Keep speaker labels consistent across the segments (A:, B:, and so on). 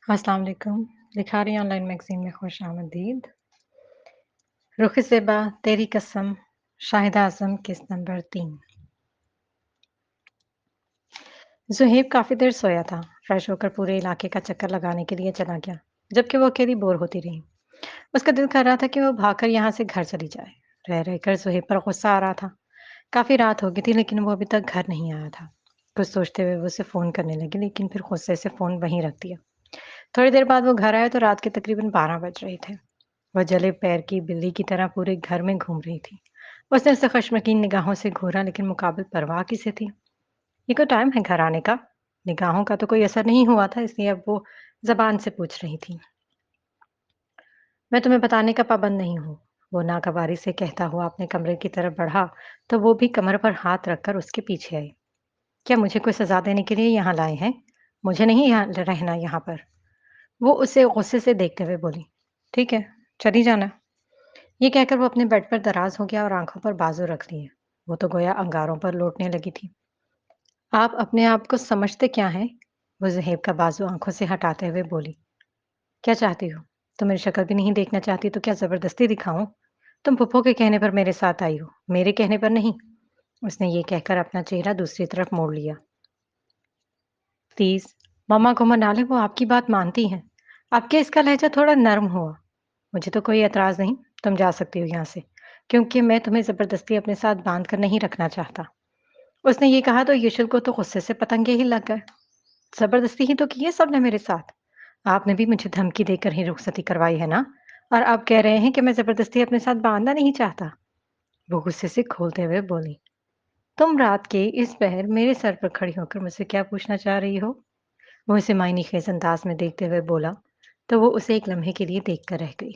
A: السلام علیکم۔ لکھاری آن لائن میگزین میں خوش آمدید۔ رخ زیبا تیری قسم شاہد اعظم قسط نمبر 3۔ زہیب کافی دیر سویا تھا۔ فریش ہو کر پورے علاقے کا چکر لگانے کے لیے چلا گیا، جبکہ وہ اکیلی بور ہوتی رہی۔ اس کا دل کر رہا تھا کہ وہ بھاگ کر یہاں سے گھر چلی جائے۔ رہ رہ کر زہیب پر غصہ آ رہا تھا۔ کافی رات ہو گئی تھی لیکن وہ ابھی تک گھر نہیں آیا تھا۔ کچھ سوچتے ہوئے وہ اسے فون کرنے لگی لیکن پھر غصے سے فون وہیں رکھ دیا۔ تھوڑی دیر بعد وہ گھر آیا تو رات کے تقریباً 12 بج رہے تھے۔ وہ جلے پیر کی بلی کی طرح پورے گھر میں گھوم رہی تھی۔ اس نے اسے خشمگین نگاہوں سے گھورا لیکن مقابل پرواہ کسے تھی؟ یہ کوئی ٹائم ہے گھر آنے کا؟ نگاہوں کا تو کوئی اثر نہیں ہوا تھا، اس لیے اب وہ زبان سے پوچھ رہی تھی۔ میں تمہیں بتانے کا پابند نہیں ہوں۔ وہ ناگواری سے کہتا ہوا اپنے کمرے کی طرف بڑھا تو وہ بھی کمر پر ہاتھ رکھ کر اس کے پیچھے آئی۔ کیا مجھے کوئی سزا دینے کے لیے یہاں لائے ہیں؟ مجھے نہیں رہنا یہاں پر۔ وہ اسے غصے سے دیکھتے ہوئے بولی۔ ٹھیک ہے، چلی جانا۔ یہ کہہ کر وہ اپنے بیڈ پر دراز ہو گیا اور آنکھوں پر بازو رکھ لیے۔ وہ تو گویا انگاروں پر لوٹنے لگی تھی۔ آپ اپنے آپ کو سمجھتے کیا ہیں؟ وہ زہیب کا بازو آنکھوں سے ہٹاتے ہوئے بولی۔ کیا چاہتی ہو؟ تم میری شکل بھی نہیں دیکھنا چاہتی تو کیا زبردستی دکھاؤں؟ تم پھپھو کے کہنے پر میرے ساتھ آئی ہو، میرے کہنے پر نہیں۔ اس نے یہ کہہ کر اپنا چہرہ دوسری طرف موڑ لیا۔ پلیز مما کو منا لیں، وہ آپ کی بات مانتی ہیں۔ آپ کے اس کا لہجہ تھوڑا نرم ہوا۔ مجھے تو کوئی اعتراض نہیں، تم جا سکتی ہو یہاں سے، کیونکہ میں تمہیں زبردستی اپنے ساتھ باندھ کر نہیں رکھنا چاہتا۔ اس نے یہ کہا تو یشل کو تو غصے سے پتنگے ہی لگ گئے۔ زبردستی ہی تو کی ہے سب نے میرے ساتھ۔ آپ نے بھی مجھے دھمکی دے کر ہی رخصتی کروائی ہے نا، اور آپ کہہ رہے ہیں کہ میں زبردستی اپنے ساتھ باندھنا نہیں چاہتا۔ وہ غصے سے کھولتے ہوئے بولی۔ تم رات کے اس پہر میرے سر پر کھڑی ہو کر مجھ سے کیا پوچھنا چاہ رہی ہو؟ وہ اسے معنی خیز انداز میں دیکھتے ہوئے بولا تو وہ اسے ایک لمحے کے لیے دیکھ کر رہ گئی۔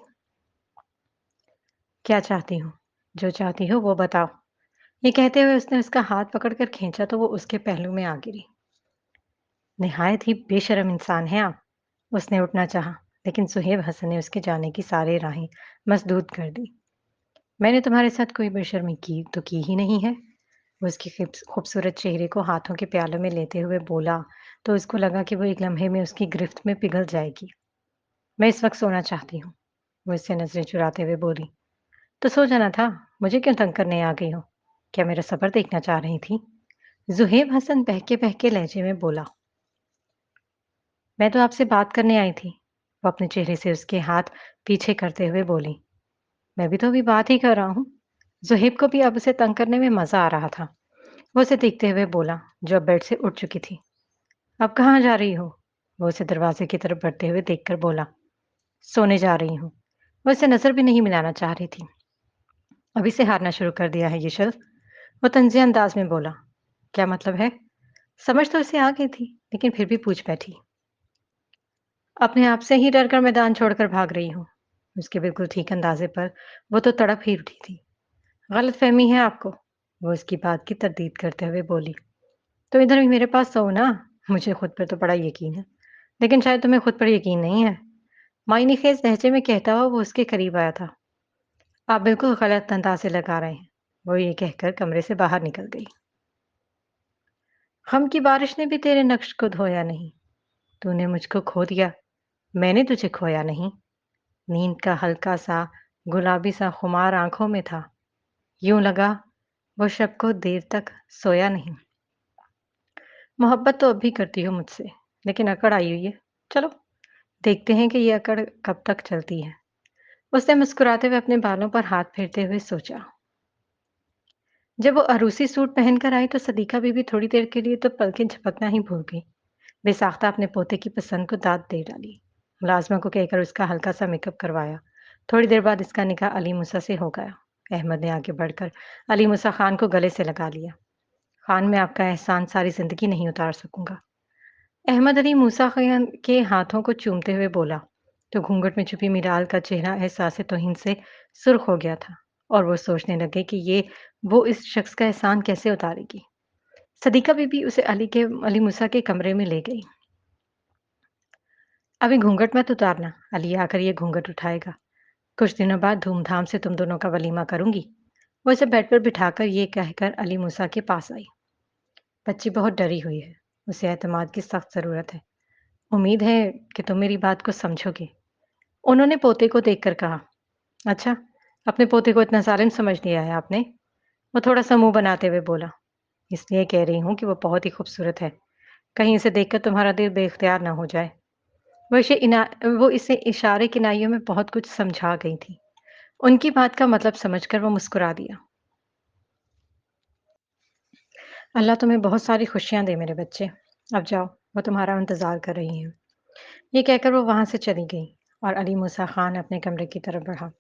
A: کیا چاہتی ہوں؟ جو چاہتی ہو وہ بتاؤ۔ یہ کہتے ہوئے اس نے اس کا ہاتھ پکڑ کر کھینچا تو وہ اس کے پہلو میں آ گری۔ نہایت ہی بے شرم انسان ہیں آپ۔ اس نے اٹھنا چاہا لیکن سہیب حسن نے اس کے جانے کی ساری راہیں مسدود کر دی۔ میں نے تمہارے ساتھ کوئی بے شرمی کی تو کی ہی نہیں ہے۔ وہ اس کی خوبصورت چہرے کو ہاتھوں کے پیالوں میں لیتے ہوئے بولا تو اس کو لگا کہ وہ ایک لمحے میں اس کی گرفت میں پگھل جائے گی۔ میں اس وقت سونا چاہتی ہوں۔ وہ اس سے نظریں چراتے ہوئے بولی۔ تو سو جانا تھا، مجھے کیوں تنگ کرنے آ گئی ہو؟ کیا میرا صبر دیکھنا چاہ رہی تھی؟ زہیب حسن بہکے لہجے میں بولا۔ میں تو آپ سے بات کرنے آئی تھی۔ وہ اپنے چہرے سے اس کے ہاتھ پیچھے کرتے ہوئے بولی۔ میں بھی تو ابھی بات ہی کر رہا ہوں۔ زہیب کو بھی اب اسے تنگ کرنے میں مزہ آ رہا تھا۔ وہ اسے دیکھتے ہوئے بولا جو اب بیڈ سے اٹھ چکی تھی۔ اب کہاں جا رہی ہو؟ وہ اسے دروازے کی طرف بڑھتے ہوئے دیکھ کر بولا۔ سونے جا رہی ہوں۔ وہ اسے نظر بھی نہیں ملانا چاہ رہی تھی۔ ابھی سے ہارنا شروع کر دیا ہے یشل، وہ طنزیہ انداز میں بولا۔ کیا مطلب ہے؟ سمجھ تو اسے آ گئی تھی لیکن پھر بھی پوچھ بیٹھی۔ اپنے آپ سے ہی ڈر کر میدان چھوڑ کر بھاگ رہی ہوں۔ اس کے بالکل ٹھیک اندازے پر وہ تو تڑپ ہی اٹھی تھی۔ غلط فہمی ہے آپ کو، وہ اس کی بات کی تردید کرتے ہوئے بولی۔ تو ادھر بھی میرے پاس سو نا، مجھے خود پر تو بڑا یقین ہے، لیکن شاید تمہیں خود پر یقین نہیں ہے۔ معنی خیز لہجے میں کہتا ہوا وہ اس کے قریب آیا تھا۔ آپ بالکل غلط اندازے لگا رہے ہیں، وہ یہ کہہ کر کمرے سے باہر نکل گئی۔ غم کی بارش نے بھی تیرے نقش کو دھویا نہیں، تو نے مجھ کو کھو دیا، میں نے تجھے کھویا نہیں۔ نیند کا ہلکا سا گلابی سا خمار آنکھوں میں تھا، یوں لگا وہ شب کو دیر تک سویا نہیں۔ محبت تو اب بھی کرتی ہو مجھ سے، لیکن اکڑ آئی ہوئی ہے، چلو دیکھتے ہیں کہ یہ اکڑ کب تک چلتی ہے۔ اس نے مسکراتے ہوئے اپنے بالوں پر ہاتھ پھیرتے ہوئے سوچا۔ جب وہ عروسی سوٹ پہن کر آئی تو صدیقہ بی بی تھوڑی دیر کے لیے تو پلکیں جھپکنا ہی بھول گئی۔ بے ساختہ اپنے پوتے کی پسند کو داد دے ڈالی۔ ملازمہ کو کہہ کر اس کا ہلکا سا میک اپ کروایا۔ تھوڑی دیر بعد اس کا نکاح علی موسیٰ سے ہو گیا۔ احمد نے آگے بڑھ کر علی موسیٰ خان کو گلے سے لگا لیا۔ خان میں آپ کا احسان ساری زندگی نہیں اتار سکوں گا۔ احمد علی موسیٰ خان کے ہاتھوں کو چومتے ہوئے بولا تو گھونگھٹ میں چھپی میرال کا چہرہ احساس توہین سے سرخ ہو گیا تھا اور وہ سوچنے لگے کہ وہ اس شخص کا احسان کیسے اتارے گی۔ صدیقہ بی بی اسے علی موسیٰ کے کمرے میں لے گئی۔ ابھی گھونگھٹ مت اتارنا، علی آ کر یہ گھونگھٹ اٹھائے گا۔ کچھ دنوں بعد دھوم دھام سے تم دونوں کا ولیمہ کروں گی۔ وہ اسے بیڈ پر بٹھا کر یہ کہہ کر علی موسیٰ کے پاس آئی۔ بچی بہت ڈری ہوئی ہے، اسے اعتماد کی سخت ضرورت ہے۔ उम्मीद है कि तुम मेरी बात को समझोगे। उन्होंने पोते को देखकर कहा। अच्छा, अपने पोते को इतना ज़ालिम समझ लिया है आपने? वो थोड़ा-सा मुँह बनाते हुए बोला। इसलिए कह रही हूँ कि वो बहुत ही खूबसूरत है। कहीं इसे देखकर तुम्हारा दिल बेइख्तियार ना हो जाए। वो इसे इशारे किनारियों में बहुत कुछ समझा गई थी। उनकी बात का मतलब समझकर वो मुस्कुरा दिया। अल्लाह तुम्हें बहुत सारी खुशियाँ दे मेरे बच्चे। अब जाओ, वो तुम्हारा इंतज़ार कर रही हैं। ये कहकर वो वहाँ से चली गई और अली मूसा खान अपने कमरे की तरफ बढ़ा।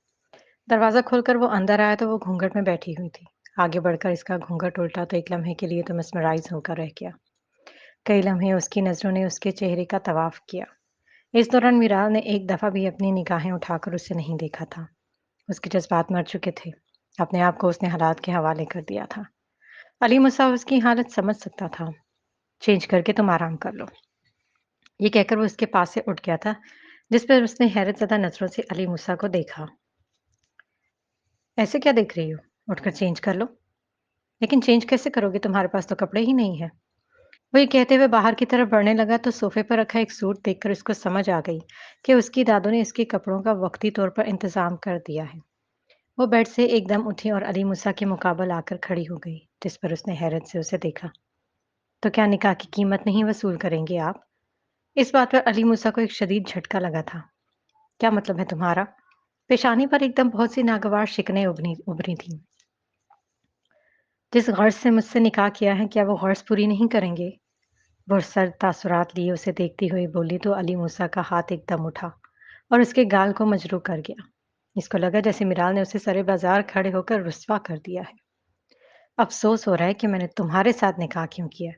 A: दरवाज़ा खोलकर वो अंदर आया तो वो घूंघट में बैठी हुई थी। आगे बढ़कर इसका घूंघट उल्टा तो एक लम्हे के लिए तो mesmerize होकर रह गया। कई लम्हे उसकी नज़रों ने उसके चेहरे का तवाफ किया। इस दौरान मीराल ने एक दफ़ा भी अपनी निगाहें उठाकर उसे नहीं देखा था। उसके जज़्बात मर चुके थे। अपने आप को उसने हालात के हवाले कर दिया था। अली मूसा उसकी हालत समझ सकता था। चेंज करके तुम आराम कर लो। ये कहकर वो उसके पास से उठ गया था, जिस पर उसने हैरतज़दा नज़रों से अली मूसा को देखा। ऐसे क्या देख रही हो? उठकर चेंज कर लो। लेकिन चेंज कैसे करोगे? तुम्हारे पास तो कपड़े ही नहीं हैं। वो ये कहते हुए बाहर की तरफ बढ़ने लगा तो सोफे पर रखा एक सूट देखकर उसको समझ आ गई कि उसकी दादू ने इसके कपड़ों का वक्ती तौर पर इंतजाम कर दिया है। वो बेड से एकदम उठी और अली मूसा के मुकाबल आकर खड़ी हो गई, जिस पर उसने हैरत से उसे देखा। तो क्या निकाह की कीमत नहीं वसूल करेंगे आप? इस बात पर अली मूसा को एक शदीद झटका लगा था। क्या मतलब है तुम्हारा? पेशानी पर एकदम बहुत सी नागवार शिकनें उभरी थीं। जिस गर्ज से मुझसे निकाह किया है, क्या वो गर्ज पूरी नहीं करेंगे? वो सर तासुरात लिए उसे देखती हुई बोली तो अली मूसा का हाथ एकदम उठा और उसके गाल को मजरू कर गया। इसको लगा जैसे मिराल ने उसे सरे बाजार खड़े होकर रुस्वा कर दिया है। अफसोस हो रहा है कि मैंने तुम्हारे साथ निकाह क्यों किया।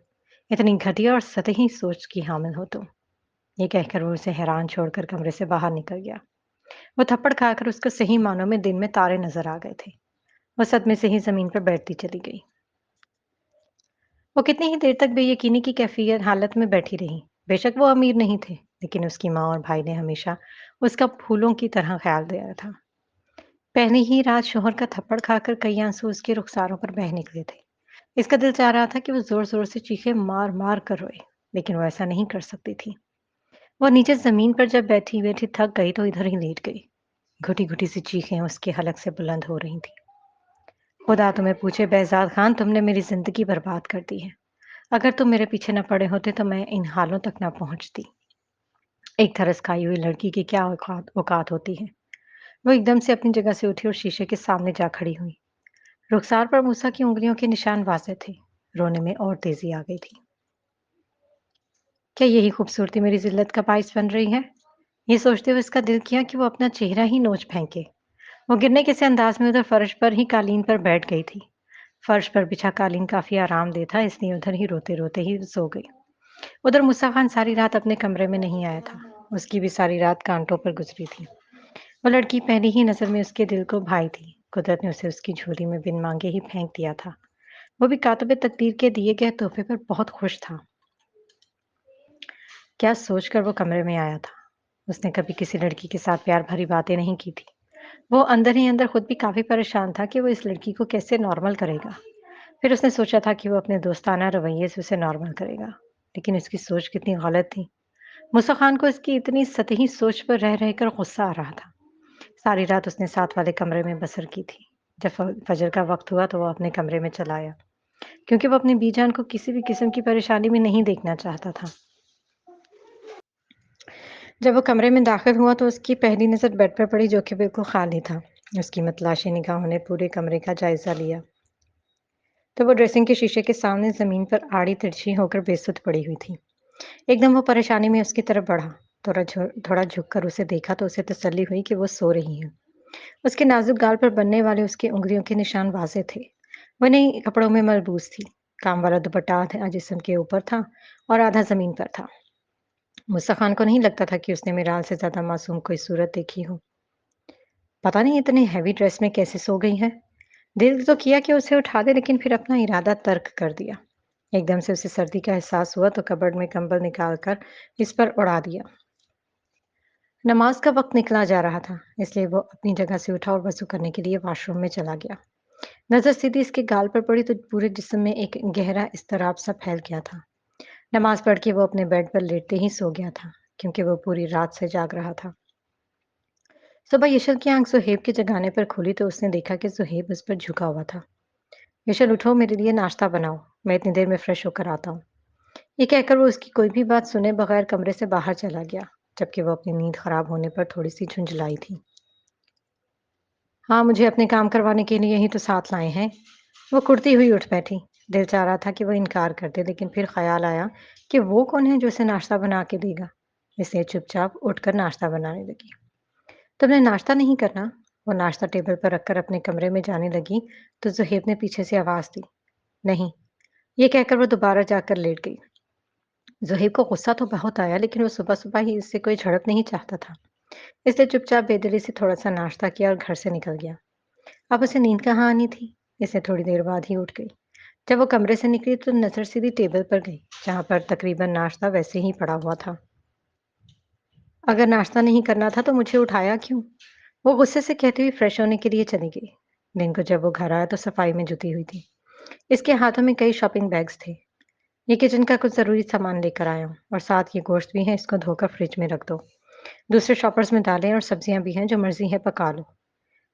A: इतनी घटिया और सतही सोच की हामिल हो तुम। ये कहकर वो उसे हैरान छोड़कर कमरे से बाहर निकल गया। वो थप्पड़ खाकर उसको सही मानों में दिन में तारे नजर आ गए थे। वो सदमे से ही जमीन पर बैठती चली गई। वो कितनी ही देर तक बेयकीनी की कैफियत हालत में बैठी रही। बेशक वो अमीर नहीं थे, लेकिन उसकी माँ और भाई ने हमेशा उसका फूलों की तरह ख्याल दिया था। पहली ही रात शोहर का थप्पड़ खाकर कई आंसू उसके रुखसारों पर बह निकले थे। इसका दिल चाह रहा था कि वो जोर जोर से चीखे मार मार कर रोए, लेकिन वो ऐसा नहीं कर सकती थी। वो नीचे जमीन पर जब बैठी बैठी थक गई तो इधर ही लेट गई। घुटी घुटी सी चीखें उसके हलक से बुलंद हो रही थी। खुदा तुम्हें पूछे बेजाद खान, तुमने मेरी जिंदगी बर्बाद कर दी है। अगर तुम मेरे पीछे न पड़े होते तो मैं इन हालों तक न पहुंचती। एक तरस खाई हुई लड़की की क्या औकात औकात होती है। वो एकदम से अपनी जगह से उठी और शीशे के सामने जा खड़ी हुई। रुखसार पर मूसा की उंगलियों के निशान वाज़ेह थे। रोने में और तेजी आ गई थी। क्या यही खूबसूरती मेरी जिल्लत का बाइस बन रही है? ये सोचते हुए उसका दिल किया कि वो अपना चेहरा ही नोच फेंके। वो गिरने के से अंदाज में उधर फर्श पर ही कालीन पर बैठ गई थी। फर्श पर बिछा कालीन काफी आरामदेह था, इसलिए उधर ही रोते रोते ही सो गई। उधर मूसा खान सारी रात अपने कमरे में नहीं आया था। उसकी भी सारी रात कांटों पर गुजरी थी। वो लड़की पहली ही नजर में उसके दिल को भाई थी। कुदरत ने उसे उसकी झोली में बिन मांगे ही फेंक दिया था। वो भी कातबे तकदीर के दिए गए तोहफे पर बहुत खुश था। क्या सोचकर वो कमरे में आया था। उसने कभी किसी लड़की के साथ प्यार भरी बातें नहीं की थी। वो अंदर ही अंदर खुद भी काफी परेशान था कि वो इस लड़की को कैसे नॉर्मल करेगा। फिर उसने सोचा था कि वो अपने दोस्ताना रवैये से उसे नॉर्मल करेगा, लेकिन उसकी सोच कितनी गलत थी। मूसा खान को इसकी इतनी सतही सोच पर रह रहकर गुस्सा आ रहा था। सारी रात उसने साथ वाले कमरे में बसर की थी। जब फजर का वक्त हुआ तो वो अपने कमरे में चला आया, क्योंकि वो अपनी बीजान को किसी भी किस्म की परेशानी में नहीं देखना चाहता था। जब वो कमरे में दाखिल हुआ तो उसकी पहली नज़र बेड पर पड़ी, जो कि बिल्कुल खाली था। उसकी मतलाशी निगाहों ने पूरे कमरे का जायजा लिया। तो वो ड्रेसिंग के शीशे के सामने जमीन पर आड़ी तिरछी होकर बेसुध पड़ी हुई थी। एकदम वो परेशानी में उसकी तरफ बढ़ा। थोड़ा झुककर उसे देखा तो उसे तसल्ली हुई कि वो सो रही है। उसके नाजुक गाल पर बनने वाले उसकी उंगलियों के निशान वाज़ेह थे। वो नई कपड़ों में मलबूस थी। काम वाला दुपट्टा आधा जिस्म के ऊपर था और आधा जमीन पर था। मूसा खान को नहीं लगता था कि उसने मीराल से ज्यादा मासूम कोई सूरत देखी हो। पता नहीं इतने हैवी ड्रेस में कैसे सो गई है। दिल तो किया कि उसे उठा दे, लेकिन फिर अपना इरादा तर्क कर दिया। एकदम से उसे सर्दी का एहसास हुआ तो कबर्ड में कंबल निकालकर इस पर उड़ा दिया। नमाज का वक्त निकला जा रहा था, इसलिए वो अपनी जगह से उठा और वजू करने के लिए वॉशरूम में चला गया। नजर सीधी इसके गाल पर पड़ी तो पूरे जिस्म में एक गहरा इस्तराब सा फैल गया था। नमाज पढ़ के वो अपने बेड पर लेटते ही सो गया था। क्योंकि वो पूरी रात से जाग रहा था। सुबह यशल की आंख सुहेब के जगाने पर खुली तो उसने देखा कि सुहेब उस पर झुका हुआ था। यशल उठो, मेरे लिए नाश्ता बनाओ, मैं इतनी देर में फ्रेश होकर आता हूँ। ये कहकर वो उसकी कोई भी बात सुने बगैर कमरे से बाहर चला गया, जबकि वो अपनी नींद खराब होने पर थोड़ी सी झुंझलाई थी। हाँ, मुझे अपने काम करवाने के लिए ही तो साथ लाए हैं। वो कुड़ती हुई उठ बैठी। दिल चाह रहा था कि वो इनकार कर दे, लेकिन फिर ख्याल आया कि वो कौन है जो उसे नाश्ता बना के देगा। इसलिए चुपचाप उठकर नाश्ता बनाने लगी। तुमने नाश्ता नहीं करना? वो नाश्ता टेबल पर रखकर अपने कमरे में जाने लगी तो ज़ुहैब ने पीछे से आवाज़ दी, नहीं। ये कहकर वो दोबारा जाकर लेट गई। ज़ुहैब को गुस्सा तो बहुत आया, लेकिन वो सुबह-सुबह ही इससे कोई झड़प नहीं चाहता था। इसलिए चुपचाप बेदिली से थोड़ा-सा नाश्ता किया और घर से निकल गया। अब उसे नींद कहाँ आनी थी, इसलिए थोड़ी देर बाद ही उठ गई। जब वो कमरे से निकली तो नज़र सीधी टेबल पर गई, जहाँ पर तकरीबन नाश्ता वैसे ही पड़ा हुआ था। अगर नाश्ता नहीं करना था तो मुझे उठाया क्यों? वो गुस्से से कहती हुई फ्रेश होने के लिए चली गई। दिन को जब वो घर आया तो सफाई में जुटी हुई थी। इसके हाथों में कई शॉपिंग बैग्स थे। ये किचन का कुछ ज़रूरी सामान लेकर आया हूँ और साथ ये गोश्त भी है, इसको धोकर फ्रिज में रख दो। दूसरे शॉपर्स में दालें और सब्जियां भी हैं, जो मर्जी है पका लो।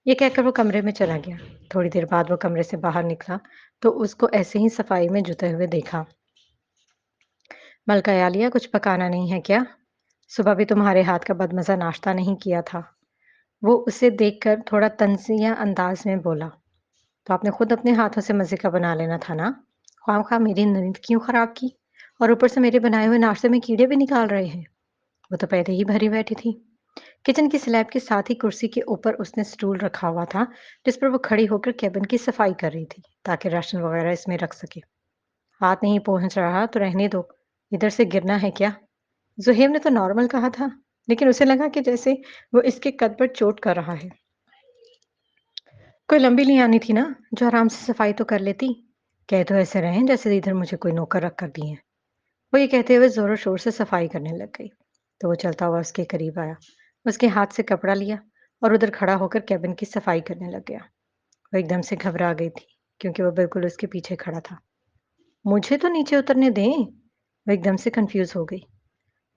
A: ये कहकर वो कमरे में चला गया। थोड़ी देर बाद वो कमरे से बाहर निकला तो उसको ऐसे ही सफाई में जुटे हुए देखा। मलका आलिया, कुछ पकाना नहीं है क्या? सुबह भी तुम्हारे हाथ का बदमज़ा नाश्ता नहीं किया था। वो उसे देखकर थोड़ा तंज़िया अंदाज में बोला, तो आपने खुद अपने हाथों से मज़े का बना लेना था ना? ख्वाह-ख्वाह मेरी नींद क्यों खराब की? और ऊपर से मेरे बनाए हुए नाश्ते में कीड़े भी निकाल रहे हैं। वो तो पहले ही भरी बैठी थी। किचन की स्लैब के साथ ही कुर्सी के ऊपर उसने स्टूल रखा हुआ था, जिस पर वो खड़ी होकर केबिन की सफाई कर रही थी, ताकि राशन वगैरह इसमें रख सके। हाथ नहीं पहुंच रहा तो रहने दो, इधर से गिरना है क्या? ज़ुहैब ने तो नॉर्मल कहा था, लेकिन उसे लगा कि जैसे वो इसके कद पर चोट कर रहा है। कोई लंबी नहीं आनी थी ना, जो आराम से सफाई तो कर लेती। कह तो ऐसे रहे जैसे इधर मुझे कोई नौकर रख कर दिए हैं। वो ये कहते हुए जोरों शोर से सफाई करने लग गई। तो वो चलता हुआ उसके करीब आया, उसके हाथ से कपड़ा लिया और उधर खड़ा होकर कैबिन की सफाई करने लग गया। वो एकदम से घबरा गई थी, क्योंकि वो बिल्कुल उसके पीछे खड़ा था। मुझे तो नीचे उतरने दें। वो एकदम से कंफ्यूज हो गई।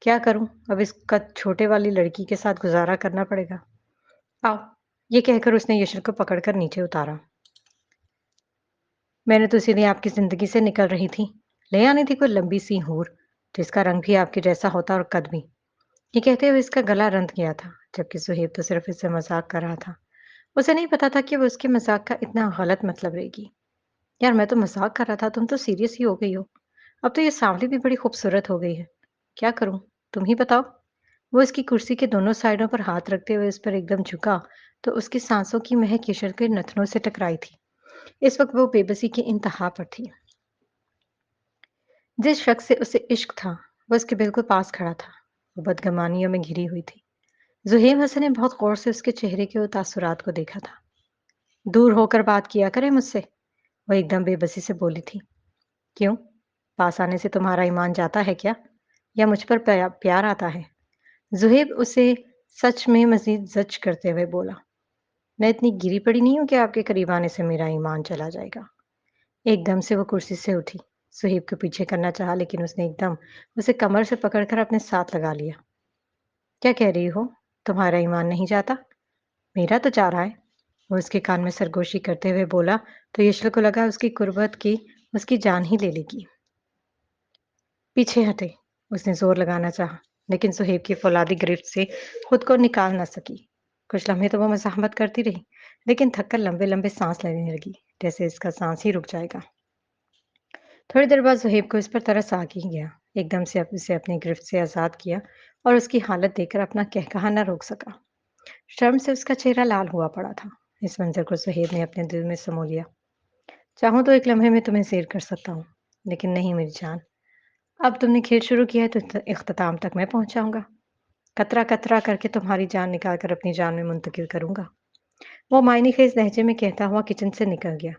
A: क्या करूं, अब इस कद छोटे वाली लड़की के साथ गुजारा करना पड़ेगा। आओ, ये कहकर उसने यशर को पकड़कर नीचे उतारा। मैंने तो इसीलिए आपकी ज़िंदगी से निकल रही थी। ले आनी थी कोई लंबी सी हूर, जिसका रंग भी आपके जैसा होता और कद भी। ये कहते हुए इसका गला रंध गया था, जबकि सुहेब तो सिर्फ इससे मज़ाक कर रहा था। उसे नहीं पता था कि वो उसके मज़ाक का इतना गलत मतलब लेगी। यार, मैं तो मज़ाक कर रहा था, तुम तो सीरियस ही हो गई हो। अब तो ये सांवली भी बड़ी खूबसूरत हो गई है। क्या करूँ? तुम ही बताओ। वो इसकी कुर्सी के दोनों साइडों पर हाथ रखते हुए उस पर एकदम झुका, तो उसकी सांसों की महक यशर के नथनों से टकराई थी। इस वक्त वो बेबसी की इंतहा पर थी। जिस शख्स से उसे इश्क था, वो उसके बिल्कुल पास खड़ा था। वो बदगमानियों में घिरी हुई थी। ज़ुहैब हसन ने बहुत गौर से उसके चेहरे के तासुरात को देखा था। दूर होकर बात किया करे मुझसे, वो एकदम बेबसी से बोली थी। क्यों? पास आने से तुम्हारा ईमान जाता है क्या? या मुझ पर प्यार आता है? ज़ुहैब उसे सच में मज़ीद ज़ज करते हुए बोला, मैं इतनी गिरी पड़ी नहीं हूँ कि आपके करीब आने से मेरा ईमान चला जाएगा। एकदम से वो कुर्सी से उठी, सुहेब को पीछे करना चाहा, लेकिन उसने एकदम उसे कमर से पकड़कर अपने साथ लगा लिया। क्या कह रही हो? तुम्हारा ईमान नहीं जाता? मेरा तो जा रहा है। वो उसके कान में सरगोशी करते हुए बोला, तो यशल को लगा उसकी कुर्बत की उसकी जान ही ले लेगी। पीछे हटे, उसने जोर लगाना चाहा, लेकिन सुहेब की फौलादी गिरफ्त से खुद को निकाल न सकी। कुछ लम्हे तो वो मज़ाहमत करती रही, लेकिन थककर लंबे लंबे सांस लेने लगी, जैसे इसका सांस ही रुक जाएगा। थोड़ी देर बाद ज़ुहैब को इस पर तरस आ ही गया। एकदम से उसे अपनी गिरफ्त से आज़ाद किया और उसकी हालत देखकर अपना कहकहा न रोक सका। शर्म से उसका चेहरा लाल हुआ पड़ा था। इस मंजर को ज़ुहैब ने अपने दिल में समो लिया। चाहूँ तो एक लम्हे में तुम्हें ज़ेर कर सकता हूँ, लेकिन नहीं मेरी जान। अब तुमने खेल शुरू किया है तो इख्तिताम तक मैं पहुँचाऊँगा। कतरा कतरा करके तुम्हारी जान निकाल कर अपनी जान में मुंतकिल करूँगा। वो मायने खेज लहजे में कहता हुआ किचन से निकल गया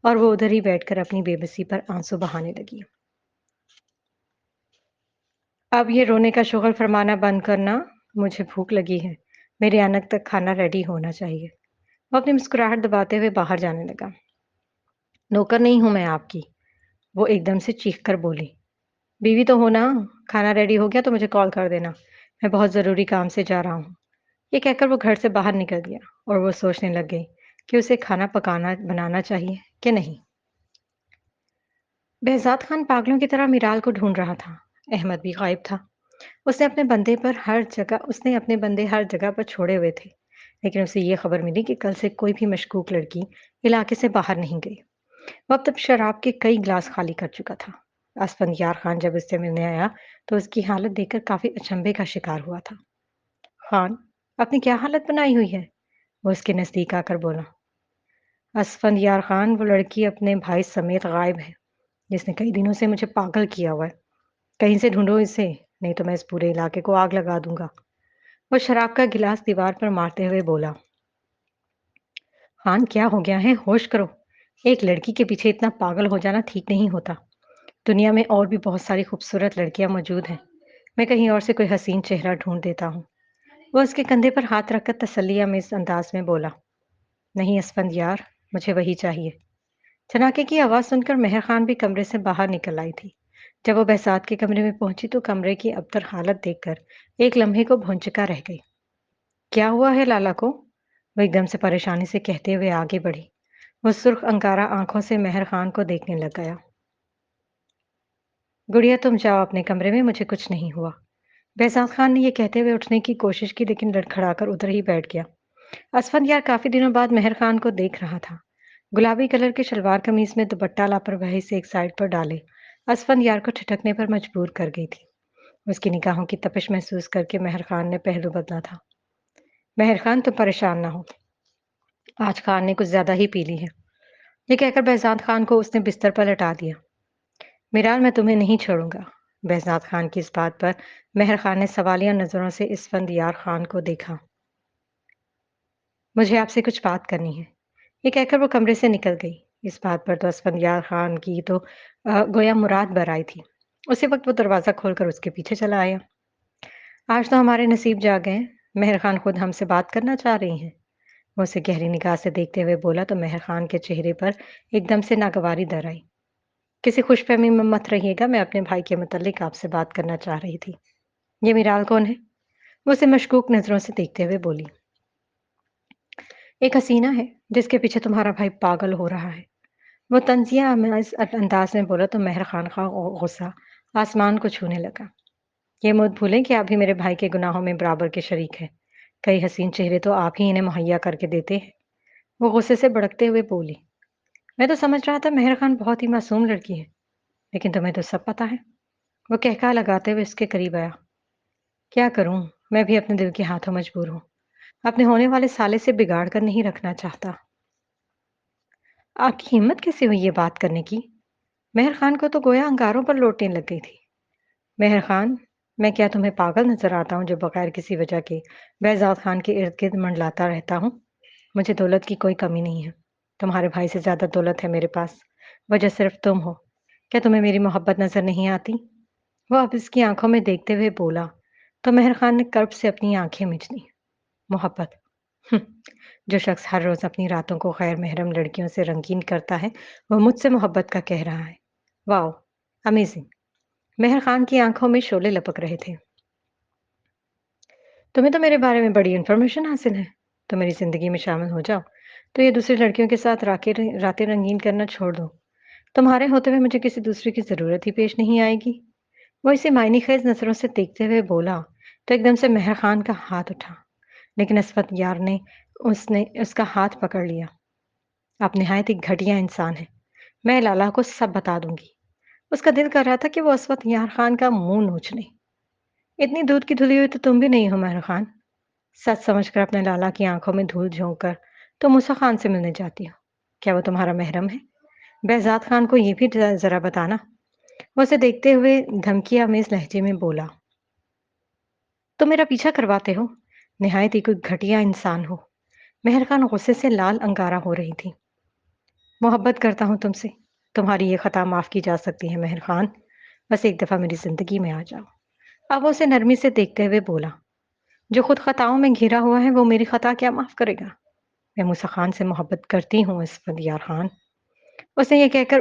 A: और वो उधर ही बैठकर अपनी बेबसी पर आंसू बहाने लगी। अब ये रोने का शुगल फरमाना बंद करना, मुझे भूख लगी है। मेरे आने तक खाना रेडी होना चाहिए। वो अपनी मुस्कुराहट दबाते हुए बाहर जाने लगा। नौकर नहीं हूं मैं आपकी, वो एकदम से चीख कर बोली। बीवी तो हो ना, खाना रेडी हो गया तो मुझे कॉल कर देना। मैं बहुत ज़रूरी काम से जा रहा हूँ। ये कहकर वो घर से बाहर निकल गया और वो सोचने लग गई कि उसे खाना पकाना बनाना चाहिए कि नहीं। behzad खान पागलों की तरह मिराल को ढूंढ रहा था। अहमद भी गायब था। उसने अपने बंदे हर जगह पर छोड़े हुए थे, लेकिन उसे ये खबर मिली कि कल से कोई भी मशकूक लड़की इलाके से बाहर नहीं गई। वो अब तक शराब के कई गिलास खाली कर चुका था। असफंदियार खान जब उससे मिलने आया तो उसकी हालत देखकर काफी अचंभे का शिकार हुआ था। खान, आपने क्या हालत बनाई हुई है? वो उसके नजदीक आकर बोला। असफंदियार खान, वो लड़की अपने भाई समेत गायब है, जिसने कई दिनों से मुझे पागल किया हुआ है। कहीं से ढूंढो इसे, नहीं तो मैं इस पूरे इलाके को आग लगा दूंगा। वो शराब का गिलास दीवार पर मारते हुए बोला। खान, क्या हो गया है? होश करो। एक लड़की के पीछे इतना पागल हो जाना ठीक नहीं होता। दुनिया में और भी बहुत सारी खूबसूरत लड़कियां मौजूद हैं। मैं कहीं और से कोई हसीन चेहरा ढूंढ देता हूँ। वो उसके कंधे पर हाथ रखकर तसल्लिया में इस अंदाज में बोला। नहीं असफंद यार, मुझे वही चाहिए। चनाके की आवाज सुनकर मेहर खान भी कमरे से बाहर निकल आई थी। जब वो बहसात के कमरे में पहुंची तो कमरे की अबतर हालत देखकर एक लम्हे को भौंचका रह गई। क्या हुआ है लाला को? वो एकदम से परेशानी से कहते हुए आगे बढ़ी। वो सुर्ख अंगारा आंखों से मेहर खान को देखने लग गया। गुड़िया, तुम जाओ अपने कमरे में, मुझे कुछ नहीं हुआ। बेहसाद खान ने ये कहते हुए उठने की कोशिश की, लेकिन लड़खड़ाकर उधर ही बैठ गया। असफंद काफी दिनों बाद मेहर खान को देख रहा था। गुलाबी कलर के शलवार कमीज में दुपट्टा लापरवाही से एक साइड पर डाले असफंद यार को ठिठकने पर मजबूर कर गई थी। उसकी निगाहों की तपिश महसूस करके मेहर खान ने पहलू बदला था। मेहर खान, तुम परेशान ना हो, आज खान ने कुछ ज्यादा ही पी ली है। ये कहकर बेहजाद खान को उसने बिस्तर पर लटा दिया। मिराल, मैं तुम्हें नहीं छोड़ूंगा। बेहजाद खान की इस बात पर मेहर खान ने सवालिया नजरों से इसफंद यार खान को देखा। मुझे आपसे कुछ बात करनी है। ये कहकर वो कमरे से निकल गई। इस बात पर तो असफंदियार खान की तो गोया मुराद बर आई थी। उसी वक्त वो दरवाज़ा खोलकर उसके पीछे चला आया। आज तो हमारे नसीब जाग गए। मेहर खान खुद हमसे बात करना चाह रही हैं। वो उसे गहरी निगाह से देखते हुए बोला तो मेहर खान के चेहरे पर एकदम से नागवारी दर आई। किसी खुशफहमी में मत रहिएगा, मैं अपने भाई के मुतल्लिक आपसे बात करना चाह रही थी। ये मिराल कौन है? वो उसे मशकूक नजरों से देखते हुए बोली। एक हसीना है जिसके पीछे तुम्हारा भाई पागल हो रहा है। वो तंज़िया में इस अंदाज में बोला तो मेहर खान का गुस्सा आसमान को छूने लगा। ये मत भूलें कि आप भी मेरे भाई के गुनाहों में बराबर के शरीक हैं। कई हसीन चेहरे तो आप ही इन्हें मुहैया करके देते हैं। वो गुस्से से भड़कते हुए बोली। मैं तो समझ रहा था मेहर खान बहुत ही मासूम लड़की है, लेकिन तुम्हें तो सब पता है। वो कहका लगाते हुए उसके करीब आया। क्या करूं, मैं भी अपने दिल के हाथों मजबूर हूँ। अपने होने वाले साले से बिगाड़ कर नहीं रखना चाहता। आपकी हिम्मत कैसे हुई ये बात करने की? मेहर खान को तो गोया अंगारों पर लौटने लग गई थी। मेहर खान, मैं क्या तुम्हें पागल नजर आता हूँ जो बगैर किसी वजह के बेहजाद खान के इर्द गिर्द मंडलाता रहता हूँ? मुझे दौलत की कोई कमी नहीं है। तुम्हारे भाई से ज्यादा दौलत है मेरे पास। वजह सिर्फ तुम हो। क्या तुम्हें मेरी मोहब्बत नजर नहीं आती? वो अब इसकी आंखों में देखते हुए बोला तो मेहर खान ने कर्ब से अपनी आंखें मिच ली। मोहब्बत? हम्म, जो शख्स हर रोज अपनी रातों को गैर महरम लड़कियों से रंगीन करता है, वो मुझसे मोहब्बत का कह रहा है। Wow, amazing. मेहर खान की आंखों में शोले लपक रहे थे। तुम्हें तो मेरे बारे में बड़ी इन्फॉर्मेशन हासिल है। तो मेरी जिंदगी में शामिल हो जाओ, तो ये दूसरी लड़कियों के साथ रातें रंगीन करना छोड़ दो। तुम्हारे होते हुए मुझे किसी दूसरे की जरूरत ही पेश नहीं आएगी। वो इसे मायने खेज नजरों से देखते हुए बोला तो एकदम से मेहर खान का हाथ उठा, लेकिन असफत यार ने उसने उसका हाथ पकड़ लिया। आप निहायत ही घटिया इंसान है। मैं लाला को सब बता दूंगी। उसका दिल कर रहा था कि वो असफत यार खान का मुंह नोच ले। इतनी दूध की धुली हुई तो तुम भी नहीं हो मेहर खान। सच समझकर अपने लाला की आंखों में धूल झोंक कर तुम मूसा खान से मिलने जाती हो। क्या वो तुम्हारा महरम है? बेहजाद खान को ये भी जरा बताना। वो उसे देखते हुए धमकी आमेज लहजे में बोला। तुम मेरा पीछा करवाते हो? निहायत ही कोई घटिया इंसान हो। मेहर खान गुस्से से लाल अंगारा हो रही थी। मोहब्बत करता हूँ तुमसे। तुम्हारी ये खता माफ की जा सकती है मेहर खान। बस एक दफा मेरी जिंदगी में आ जाओ। अब वो उसे नरमी से देखते हुए बोला। जो खुद खताओं में घिरा हुआ है वो मेरी खता क्या माफ करेगा? मैं मूसा खान से मोहब्बत करती हूँ असफद यार खान। उसने ये कहकर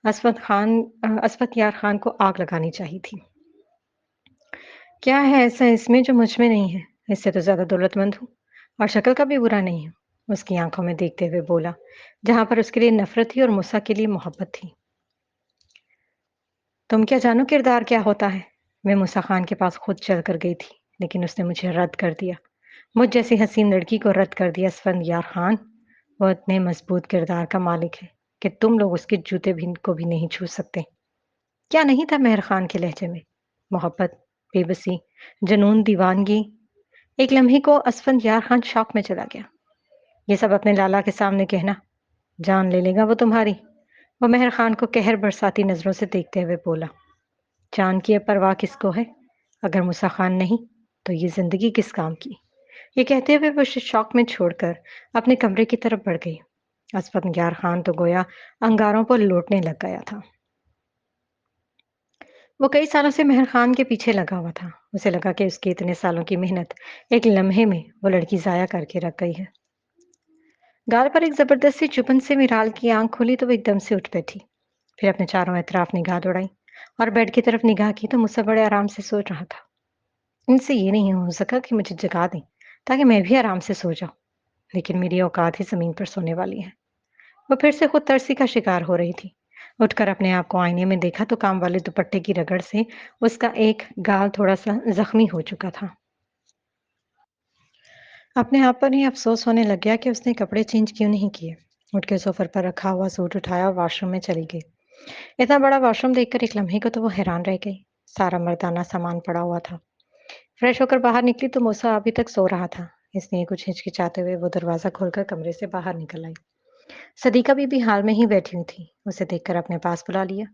A: असफद यार खान को आग लगानी चाहिए थी। क्या ہے ایسا इसमें जो मुझ में नहीं है? इससे तो ज़्यादा दौलतमंद हूँ और शक्ल का भी बुरा नहीं हूँ, उसकी आंखों में देखते हुए बोला, जहाँ पर उसके लिए नफरत थी और मूसा के लिए मोहब्बत थी। तुम क्या जानो किरदार क्या होता है? मैं मूसा खान के पास खुद चल कर गई थी, लेकिन उसने मुझे रद्द कर दिया। मुझ जैसी हसीन लड़की को रद्द कर दिया स्फंदयार खान। वो इतने मजबूत किरदार का मालिक है कि तुम लोग उसके जूते भी को भी नहीं छू सकते। क्या नहीं था मेहर खान के लहजे में? मोहब्बत, बेबसी, जुनून, दीवानगी। एक लम्हे को असफंद यार खान शौक में चला गया। ये सब अपने लाला के सामने कहना, जान ले लेगा वो तुम्हारी। वो मेहर खान को कहर बरसाती नजरों से देखते हुए बोला, जान की अब परवाह किसको है? अगर मूसा खान नहीं तो ये जिंदगी किस काम की? ये कहते हुए वो उसे शौक में छोड़कर अपने कमरे की तरफ बढ़ गई। असफंद खान तो गोया अंगारों पर लौटने लग गया था। वो कई सालों से मेहर खान के पीछे लगा हुआ था। उसे लगा कि उसकी इतने सालों की मेहनत एक लम्हे में वो लड़की जाया करके रख गई है। गाल पर एक जबरदस्ती चुभन से मिराल की आंख खुली तो वो एकदम से उठ बैठी। फिर अपने चारों तरफ निगाह दौड़ाई और बेड की तरफ निगाह की तो मुझसे बड़े आराम से सोच रहा था। इनसे ये नहीं हो सका कि मुझे जगा दें ताकि मैं भी आराम से सो जाऊं, लेकिन मेरी औकात ही जमीन पर सोने वाली है। वो फिर से खुद तरसी का शिकार हो रही थी। उठकर अपने आप को आईने में देखा तो काम वाले दुपट्टे की रगड़ से उसका एक गाल थोड़ा सा जख्मी हो चुका था। अपने आप पर ही अफसोस होने लग गया कि उसने कपड़े चेंज क्यों नहीं किए। उठ के सोफर पर रखा हुआ सूट उठाया और वॉशरूम में चली गई। इतना बड़ा वॉशरूम देखकर एक लम्हे को तो वो हैरान रह गई। सारा मर्दाना सामान पड़ा हुआ था। फ्रेश होकर बाहर निकली तो मूसा अभी तक सो रहा था, इसलिए कुछ हिचकिचाते हुए वो दरवाजा खोलकर कमरे से बाहर निकल आई। सदीका बीबी हाल में ही बैठी हुई थी। उसे देखकर अपने पास बुला लिया।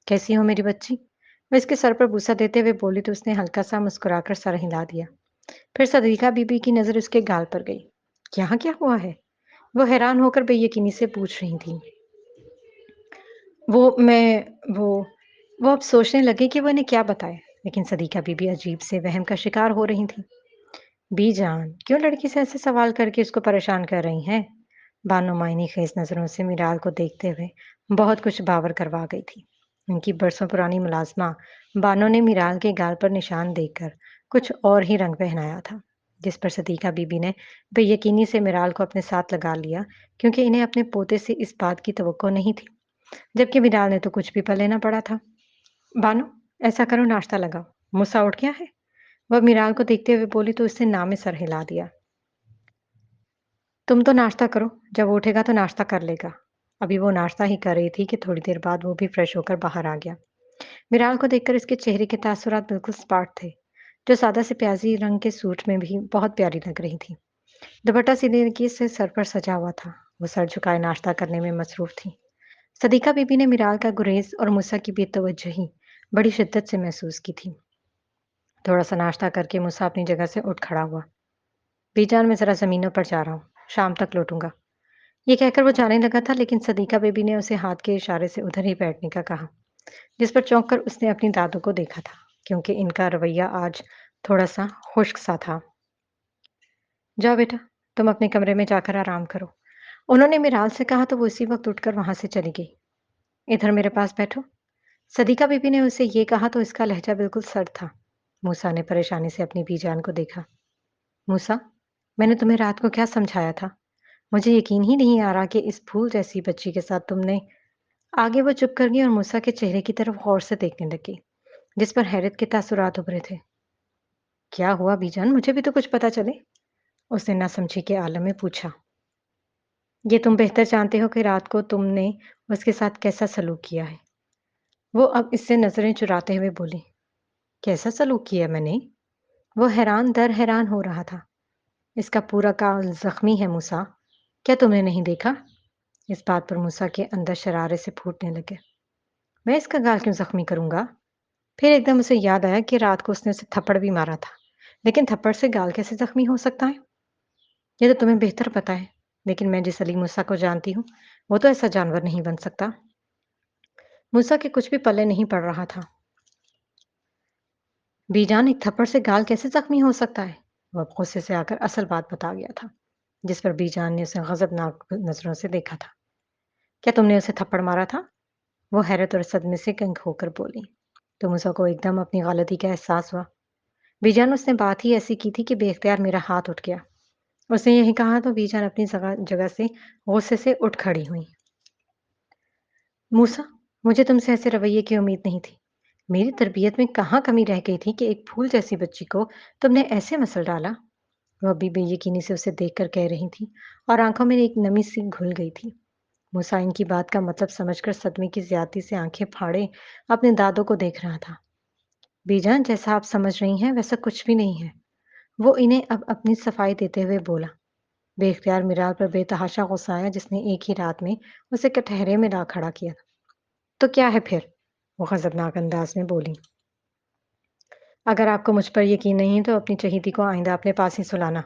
A: कैसी हो मेरी बच्ची? वो इसके सर पर बूसा देते हुए बोली तो उसने हल्का सा मुस्कुराकर सर हिला दिया। फिर सदीका बीबी की नजर उसके गाल पर गई। यहाँ क्या हुआ है? वो हैरान होकर बेयकीनी से पूछ रही थी। वो मैं वो अब सोचने लगी कि वो इन्हें क्या बताए, लेकिन सदीका बीबी अजीब से वहम का शिकार हो रही थी। बीजान, क्यों लड़की से ऐसे सवाल करके उसको परेशान कर रही हैं? बानो मायने खेज नजरों से मीराल को देखते हुए बहुत कुछ बावर करवा गई थी। उनकी बरसों पुरानी मुलाजमा बानो ने मीराल के गाल पर निशान देखकर कुछ और ही रंग पहनाया था, जिस पर सदीका बीबी ने बेयकीनी से मीराल को अपने साथ लगा लिया, क्योंकि इन्हें अपने पोते से इस बात की तवक्को नहीं थी, जबकि मीराल ने तो कुछ भी पलेना पड़ा था। बानो, ऐसा करो, नाश्ता लगाओ। मुसा उठ गया है? वह मीराल को देखते हुए बोली तो उसने ना में सर हिला दिया। तुम तो नाश्ता करो, जब वो उठेगा तो नाश्ता कर लेगा। अभी वो नाश्ता ही कर रही थी कि थोड़ी देर बाद वो भी फ्रेश होकर बाहर आ गया। मिराल को देखकर इसके चेहरे के तासुरात बिल्कुल स्पार्ट थे, जो सादा से प्याजी रंग के सूट में भी बहुत प्यारी लग रही थी। दुपट्टा सीधे से सर पर सजा हुआ था। वो सर झुकाए नाश्ता करने में मसरूफ थी। सदीका बीबी ने मिराल का गुरेज और मूसा की बेतवज्जही बड़ी शिद्दत से महसूस की थी। थोड़ा सा नाश्ता करके मूसा अपनी जगह से उठ खड़ा हुआ। बीजान, मैं जरा जमीनों पर जा रहा हूँ, शाम तक लौटूंगा। ये कहकर वो जाने लगा था, लेकिन सदीका बेबी ने उसे हाथ के इशारे से उधर ही बैठने का कहा, जिस पर चौंक कर उसने अपनी दादू को देखा था, क्योंकि इनका रवैया आज थोड़ा सा खुश्क सा था। जाओ बेटा, तुम अपने कमरे में जाकर आराम करो। उन्होंने मिराल से कहा तो वो उसी वक्त उठकर वहां से चली गई। इधर मेरे पास बैठो। सदीका बीबी ने उसे ये कहा तो इसका लहजा बिल्कुल सर्द था। मूसा ने परेशानी से अपनी बीजान को देखा। मूसा, मैंने तुम्हें रात को क्या समझाया था? मुझे यकीन ही नहीं आ रहा कि इस फूल जैसी बच्ची के साथ तुमने। आगे वो चुप कर गई और मूसा के चेहरे की तरफ गौर से देखने लगी, जिस पर हैरत के तासुरात उभरे थे। क्या हुआ बीजान, मुझे भी तो कुछ पता चले। उसने नासमझी के आलम में पूछा। ये तुम बेहतर जानते हो कि रात को तुमने उसके साथ कैसा सलूक किया है। वो अब इससे नजरें चुराते हुए बोली। कैसा सलूक किया मैंने? वो हैरान दर हैरान हो रहा था। इसका पूरा गाल जख्मी है मूसा, क्या तुमने नहीं देखा? इस बात पर मूसा के अंदर शरारे से फूटने लगे। मैं इसका गाल क्यों जख्मी करूंगा? फिर एकदम उसे याद आया कि रात को उसने उसे थप्पड़ भी मारा था, लेकिन थप्पड़ से गाल कैसे जख्मी हो सकता है? ये तो तुम्हें बेहतर पता है, लेकिन मैं जिस अली मूसा को जानती हूँ, वो तो ऐसा जानवर नहीं बन सकता। मूसा के कुछ भी पल्ले नहीं पड़ रहा था। बीजान, एक थप्पड़ से गाल कैसे जख्मी हो सकता है? वो अब गुस्से से आकर असल बात बता गया था, जिस पर बीजान ने उसे गजबनाक नजरों से देखा था। क्या तुमने उसे थप्पड़ मारा था? वो हैरत और सदमे से कंग होकर बोली। तो मूसा को एकदम अपनी गलती का एहसास हुआ। बीजान उसने बात ही ऐसी की थी कि बेख्तियार मेरा हाथ उठ गया। उसने यही कहा तो बीजान अपनी जगह जगह से गुस्से से उठ खड़ी हुई। मूसा, मुझे तुमसे ऐसे रवैये की उम्मीद नहीं थी। मेरी तरबियत में कहाँ कमी रह गई थी कि एक फूल जैसी बच्ची को तुमने ऐसे मसल डाला। वो अभी बेयकीनी से उसे देखकर कह रही थी और आंखों में एक नमी सी घुल गई थी। मूसा इनकी बात का मतलब समझकर सदमे की ज्यादती से आंखें फाड़े अपने दादों को देख रहा था। बीजान, जैसा आप समझ रही हैं वैसा कुछ भी नहीं है। वो इन्हें अब अपनी सफाई देते हुए बोला। बेख्तियार मिरार पर बेतहाशा गुस्सा आया जिसने एक ही रात में उसे कटहरे में ला खड़ा किया। तो क्या है फिर? वो गजबनाक अंदाज में बोली। अगर आपको मुझ पर यकीन नहीं है तो अपनी चहेती को आइंदा अपने पास ही सुलाना।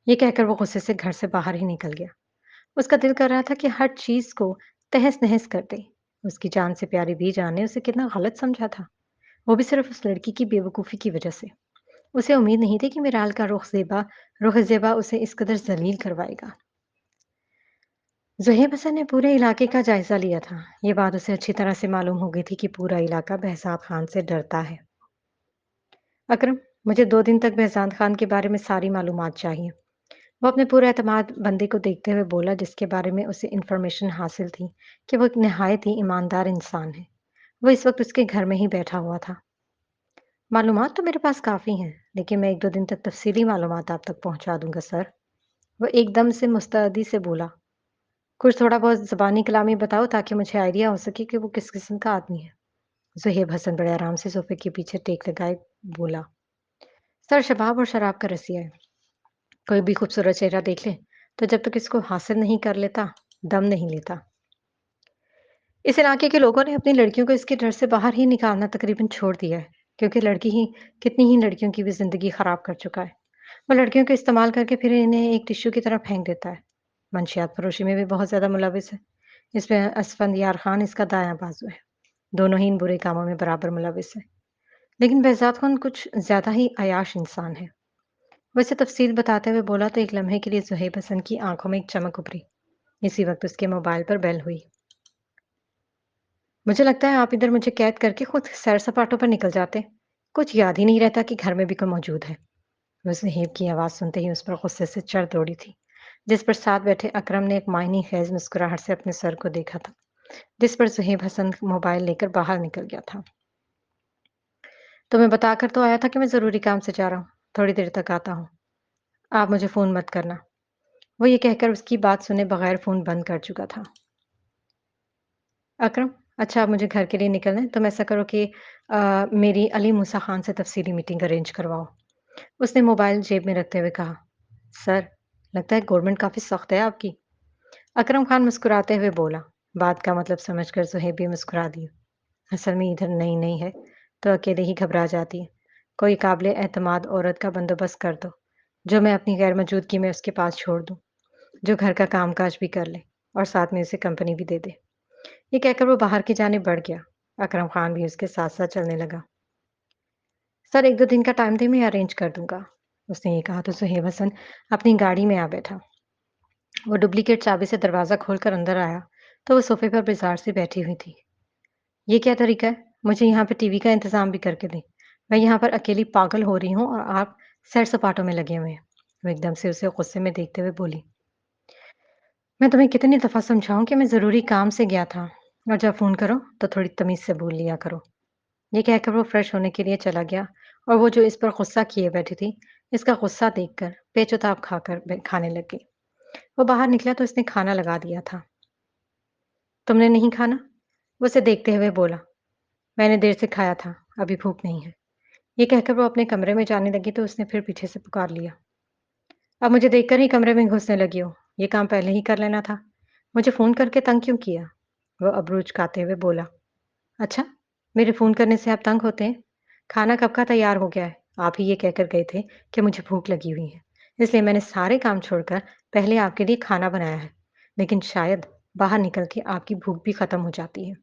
A: ये कहकर वो गुस्से से घर से बाहर ही निकल गया। उसका दिल कर रहा था कि हर चीज को तहस नहस कर दे। उसकी जान से प्यारी बीजान ने उसे कितना गलत समझा था, वो भी सिर्फ उस लड़की की बेवकूफ़ी की वजह से। उसे उम्मीद नहीं थी कि मिराल का रुख ज़ेबा उसे इस कदर ज़लील करवाएगा। ज़ुहैब हसन ने पूरे इलाके का जायज़ा लिया था। ये बात उसे अच्छी तरह से मालूम हो गई थी कि पूरा इलाका behज़ाद खान से डरता है। अकरम, मुझे 2 दिन तक behज़ाद खान के बारे में सारी मालूमात चाहिए। वो अपने पूरे एतमाद बंदे को देखते हुए बोला जिसके बारे में उसे इन्फॉर्मेशन हासिल थी कि वो एक निहायत ही ईमानदार इंसान है। वो इस वक्त उसके घर में ही बैठा हुआ था। मालूमात तो मेरे पास काफ़ी हैं, लेकिन मैं 1-2 दिन तक तफ़सीली मालूमात आप तक पहुँचा दूँगा सर। वो एकदम से मुस्तैदी से बोला। कुछ थोड़ा बहुत ज़बानी कलामी बताओ ताकि मुझे आइडिया हो सके कि वो किस किस्म का आदमी है। ज़ुहैब हसन बड़े आराम से सोफ़े के पीछे टेक लगाए बोला। सर शबाब और शराब का रसिया है। कोई भी खूबसूरत चेहरा देख ले, तो जब तक इसको हासिल नहीं कर लेता, दम नहीं लेता। इस इलाके के लोगों ने अपनी लड़कियों को इसके डर से बाहर ही निकालना तकरीबन छोड़ दिया है, क्योंकि लड़की ही कितनी ही लड़कियों की भी ज़िंदगी ख़राब कर चुका है। वो लड़कियों को इस्तेमाल करके फिर इन्हें एक टिश्यू की तरह फेंक देता है। मंशियात फरोशी में भी बहुत ज़्यादा मुलविस है। इसमें असफंदियार खान इसका दायां बाजू है। दोनों ही इन बुरे कामों में बराबर मुलविस है। लेकिन behज़ाद खान कुछ ज़्यादा ही अयाश इंसान है। वैसे तफसील बताते हुए बोला तो एक लम्हे के लिए ज़ुहैब हसन की आंखों में एक चमक उभरी। इसी वक्त उसके मोबाइल पर बेल हुई। मुझे लगता है आप इधर मुझे कैद करके खुद सैर सपाटों पर निकल जाते। कुछ याद ही नहीं रहता कि घर में भी कोई मौजूद है। उसने हेब की आवाज़ सुनते ही उस पर गुस्से से चढ़ दौड़ी थी, जिस पर साथ बैठे अकरम ने एक मायनी खैज मुस्कुराहट से अपने सर को देखा था, जिस पर ज़ुहैब हसन मोबाइल लेकर बाहर निकल गया था। तो मैं बताकर तो आया था कि मैं ज़रूरी काम से जा रहा हूँ, थोड़ी देर तक आता हूँ। आप मुझे फ़ोन मत करना। वो ये कहकर उसकी बात सुने बगैर फ़ोन बंद कर चुका था। अकरम, अच्छा आप मुझे घर के लिए निकलना है, तुम ऐसा करो कि मेरी अली मूसा खान से तफसीली मीटिंग अरेंज करवाओ। उसने मोबाइल जेब में रखते हुए कहा। सर, लगता है गवर्नमेंट काफ़ी सख्त है आपकी। अकरम खान मुस्कुराते हुए बोला। बात का मतलब समझकर सुहेब भी मुस्कुरा दी। असल में इधर नई नई है तो अकेले ही घबरा जाती है। कोई काबिल एतमाद औरत का बंदोबस्त कर दो जो मैं अपनी गैर मौजूदगी में उसके पास छोड़ दूँ, जो घर का कामकाज भी कर ले और साथ में उसे कंपनी भी दे दे। ये कहकर वो बाहर की जाने बढ़ गया। अकरम खान भी उसके साथ साथ चलने लगा। सर 1-2 दिन का टाइम दें, मैं अरेंज कर दूंगा। उसने ये कहा तो सुहेब हसन अपनी गाड़ी में आ बैठा। वो डुप्लीकेट चाबी से दरवाज़ा खोलकर अंदर आया तो वो सोफे पर बेजार से बैठी हुई थी। ये क्या तरीका है? मुझे यहाँ पे टीवी का इंतज़ाम भी करके दें। मैं यहाँ पर अकेली पागल हो रही हूँ और आप सैर-सपाटों में लगे हुए हैं। वो एकदम से उसे गुस्से में देखते हुए बोली, मैं तुम्हें कितनी दफ़ा समझाऊँ कि मैं ज़रूरी काम से गया था और जब फ़ोन करो तो थोड़ी तमीज़ से बोल लिया करो। ये कहकर वो फ्रेश होने के लिए चला गया और वो जो इस पर गुस्सा किए बैठी थी, इसका गुस्सा देखकर पेचोताप खाने लग गई। वो बाहर निकला तो उसने खाना लगा दिया था। तुमने नहीं खाना? वो उसे देखते हुए बोला। मैंने देर से खाया था, अभी भूख नहीं है। ये कहकर वो अपने कमरे में जाने लगी तो उसने फिर पीछे से पुकार लिया। अब मुझे देखकर ही कमरे में घुसने लगी हो। ये काम पहले ही कर लेना था। मुझे फ़ोन करके तंग क्यों किया? वो अबरूज काते हुए बोला। अच्छा, मेरे फ़ोन करने से आप तंग होते हैं? खाना कब का तैयार हो गया है? आप ही ये कहकर गए थे कि मुझे भूख लगी हुई है। इसलिए मैंने सारे काम छोड़कर पहले आपके लिए खाना बनाया है। लेकिन शायद बाहर निकल के आपकी भूख भी ख़त्म हो जाती है।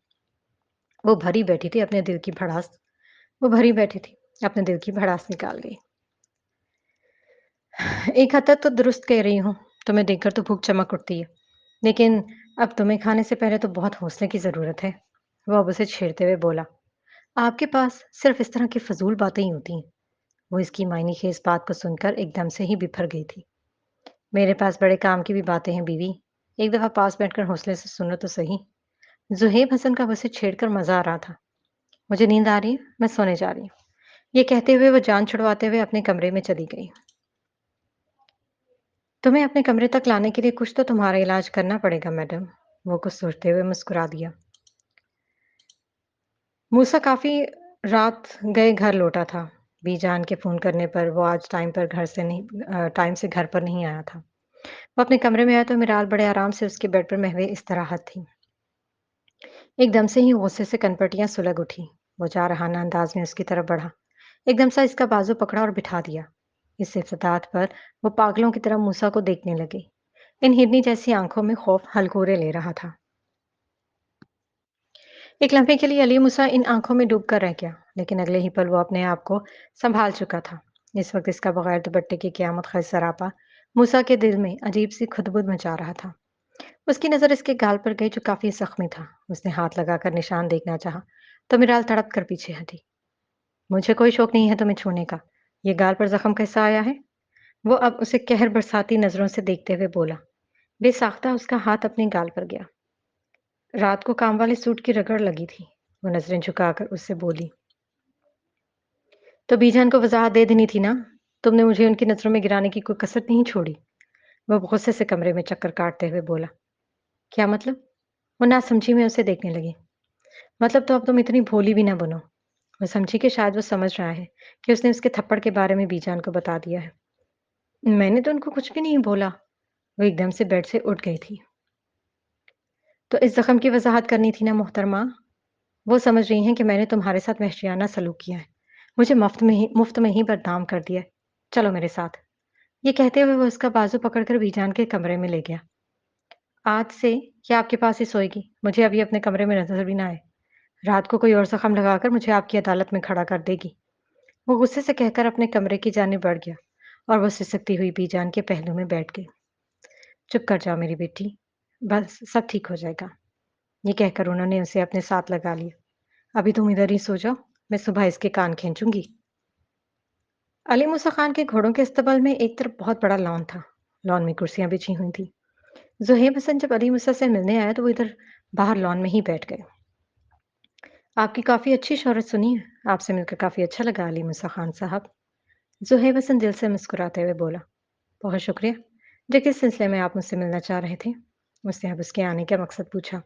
A: वो भरी बैठी थी अपने दिल की भड़ास वो भरी बैठी थी, अपने दिल की भड़ास निकाल गई। एक हद तक तो दुरुस्त कह रही हूँ, तुम्हें देखकर तो भूख चमक उठती है। लेकिन अब तुम्हें खाने से पहले तो बहुत हौसले की ज़रूरत है। वो अब उसे छेड़ते हुए बोला, आपके पास सिर्फ इस तरह की फ़िज़ूल बातें ही होती हैं। वो इसकी मायने खेज बात को सुनकर एकदम से ही बिफर गई थी। मेरे पास बड़े काम की भी बातें हैं बीवी। एक दफा पास बैठकर हौसले से सुनो तो सही। जुहेब हसन का उसे छेड़कर मजा आ रहा था। मुझे नींद आ रही है, मैं सोने जा रही हूँ। ये कहते हुए वो जान छुड़वाते हुए अपने कमरे में चली गई। तुम्हें अपने कमरे तक लाने के लिए कुछ तो तुम्हारा इलाज करना पड़ेगा मैडम। वो कुछ सोचते हुए मुस्कुरा दिया। मूसा काफी रात गए घर लौटा था। बीजान के फोन करने पर वो आज टाइम से घर पर नहीं आया था। वो अपने कमरे में आया तो मिराल बड़े आराम से उसके बेड पर महवे इस्तराहत थी। एकदम से ही गुस्से से कनपटियां सुलग उठी। वो जारहाना अंदाज में उसकी तरफ बढ़ा। एकदम से इसका बाजू पकड़ा और बिठा दिया। इस इफ्तार पर वो पागलों की तरह मूसा को देखने लगी। इन हिरनी जैसी आंखों में खौफ हलकोरे ले रहा था। एक लम्हे के लिए अली मूसा इन आंखों में डूब कर रह गया, लेकिन अगले ही पल वो अपने आप को संभाल चुका था। इस वक्त इसका बगैर दुपट्टे की क़यामत खैज सरापा मूसा के दिल में अजीब सी खुदबुद मचा रहा था। उसकी नज़र इसके गाल पर गई जो काफी जख्मी था। उसने हाथ लगाकर निशान देखना चाहा, तो मिराल तड़प कर पीछे हटी। मुझे कोई शौक नहीं है तुम्हें छूने का। ये गाल पर जख्म कैसा आया है? वो अब उसे कहर बरसाती नजरों से देखते हुए बोला। बेसाख्ता उसका हाथ अपने गाल पर गया। रात को काम वाले सूट की रगड़ लगी थी। वो नजरें झुकाकर उससे बोली। तो बीजान को वजाहत दे देनी थी ना। तुमने मुझे उनकी नजरों में गिराने की कोई कसर नहीं छोड़ी। वो गुस्से से कमरे में चक्कर काटते हुए बोला। क्या मतलब? वो नासमझी में उसे देखने लगी। मतलब तो अब तुम इतनी भोली भी ना बनो। वो समझी कि शायद वो समझ रहा है कि उसने उसके थप्पड़ के बारे में बीजान को बता दिया है। मैंने तो उनको कुछ भी नहीं बोला। वो एकदम से बेड से उठ गई थी। तो इस जख्म की वजाहत करनी थी ना मोहतरमा। वो समझ रही हैं कि मैंने तुम्हारे साथ वहशियाना सलूक किया है। मुझे मुफ्त में ही बदनाम कर दिया है। चलो मेरे साथ। ये कहते हुए वो उसका बाजू पकड़कर बीजान के कमरे में ले गया। आज से ये आपके पास ही सोएगी। मुझे अभी अपने कमरे में नजर भी ना आए। रात को कोई और जख्म लगाकर मुझे आपकी अदालत में खड़ा कर देगी। वो गुस्से से कहकर अपने कमरे की जानिब बढ़ गया और वो सिसकती हुई बीजान के पहलू में बैठ गई। चुप कर जाओ मेरी बेटी। बस सब ठीक हो जाएगा। ये कहकर उन्होंने उसे अपने साथ लगा लिया। अभी तुम इधर ही सो जाओ। मैं सुबह इसके कान खींचूंगी। अली मूसा खान के घोड़ों के अस्तबल में एक तरफ बहुत बड़ा लॉन था। लॉन में कुर्सियां बिछी हुई थी। ज़ुहैब हसन जब अली मूसा से मिलने आया तो वो इधर बाहर लॉन में ही बैठ गए। आपकी काफ़ी अच्छी शोहरत सुनी है। आपसे मिलकर काफ़ी अच्छा लगा अली मूसा खान साहब। ज़ुहैब हसन दिल से मुस्कुराते हुए बोला। बहुत शुक्रिया। जो किस सिलसिले में आप मुझसे मिलना चाह रहे थे? उसने अब उसके आने का मकसद पूछा।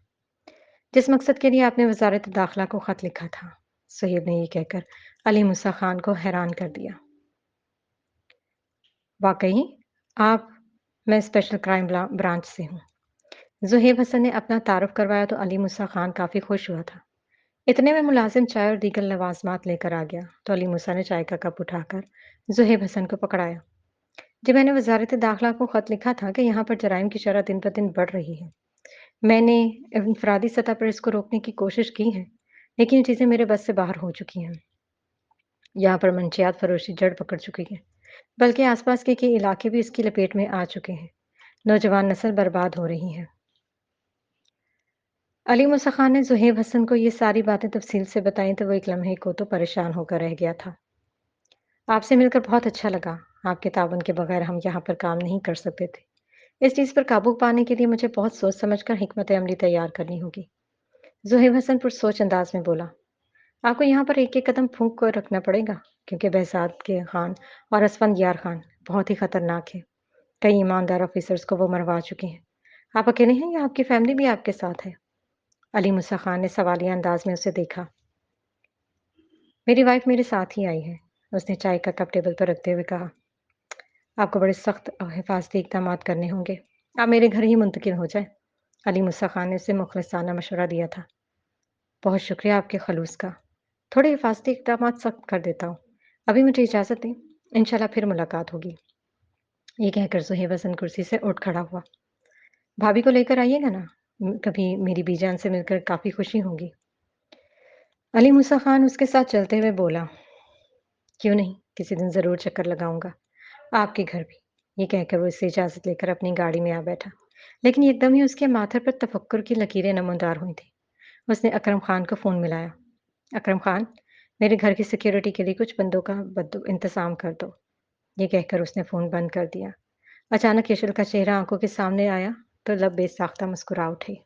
A: जिस मकसद के लिए आपने वजारत दाखिला को खत लिखा था। सुहेब ने ये कहकर अली मूसा खान को हैरान कर दिया। वाकई आप मैं स्पेशल क्राइम ब्रांच से हूँ। ज़ुहैब हसन ने अपना तारुफ करवाया तो अली मूसा खान काफ़ी खुश हुआ था। इतने में मुलाजिम चाय और दीगर लवाजमात लेकर आ गया तो अली मूसा ने चाय का कप उठाकर ज़ुहैब हसन को पकड़ाया। जी मैंने वजारत दाखिला को खत लिखा था कि यहाँ पर जराइम की शरह दिन ब दिन बढ़ रही है। मैंने इनफरादी सतह पर इसको रोकने की कोशिश की है, लेकिन ये चीज़ें मेरे बस से बाहर हो चुकी हैं। यहाँ पर मंशियात फरोशी जड़ पकड़ चुकी है, बल्कि आसपास के इलाके भी इसकी लपेट में आ चुके हैं। नौजवान नस्ल बर्बाद हो रही है। अली मूसा खान ने ज़ुहैब हसन को ये सारी बातें तफसील से बताई तो वो एक लम्हे को तो परेशान होकर रह गया था। आपसे मिलकर बहुत अच्छा लगा। आपके ताबन के बगैर हम यहाँ पर काम नहीं कर सकते थे। इस चीज़ पर काबू पाने के लिए मुझे बहुत सोच समझकर हिकमत अमली तैयार करनी होगी। ज़ुहैब हसन पुरसोच अंदाज में बोला। आपको यहाँ पर एक-एक कदम फूँक कर रखना पड़ेगा, क्योंकि behज़ाद के खान और असफंदयार खान बहुत ही खतरनाक हैं। कई ईमानदार ऑफिसर्स को वो मरवा चुके हैं। आप अकेले हैं या आपकी फैमिली भी आपके साथ है? अली मूसा खान ने सवालिया अंदाज में उसे देखा। मेरी वाइफ मेरे साथ ही आई है। उसने चाय का कप टेबल पर रखते हुए कहा। आपको बड़े सख्त और हिफाजती इक़दामात करने होंगे। आप मेरे घर ही मुंतकिल हो जाएँ। अली मूसा खान ने उसे मुखलिसाना मशवरा दिया था। बहुत शुक्रिया आपके खलूस का। थोड़े हिफाजती इक़दामात सख्त कर देता हूँ। अभी मुझे इजाज़त दें। इंशाल्लाह फिर मुलाकात होगी। ये कहकर ज़ुहैब हसन कुर्सी से उठ खड़ा हुआ। भाभी को लेकर आइएगा ना। कभी मेरी बीजान से मिलकर काफ़ी खुशी होगी। अली मूसा खान उसके साथ चलते हुए बोला। क्यों नहीं, किसी दिन ज़रूर चक्कर लगाऊंगा। आपके घर भी। ये कहकर वो इससे इजाज़त लेकर अपनी गाड़ी में आ बैठा। लेकिन एकदम ही उसके माथे पर तफक्कुर की लकीरें नमूदार हुई थी। उसने अकरम खान को फ़ोन मिलाया। अकरम खान, मेरे घर की सिक्योरिटी के लिए कुछ बंदों का बद्दो इंतज़ाम कर दो। ये कहकर उसने फ़ोन बंद कर दिया। अचानक यशल का चेहरा आँखों के सामने आया, तो लब बेसाख्ता मुस्कुरा उठी।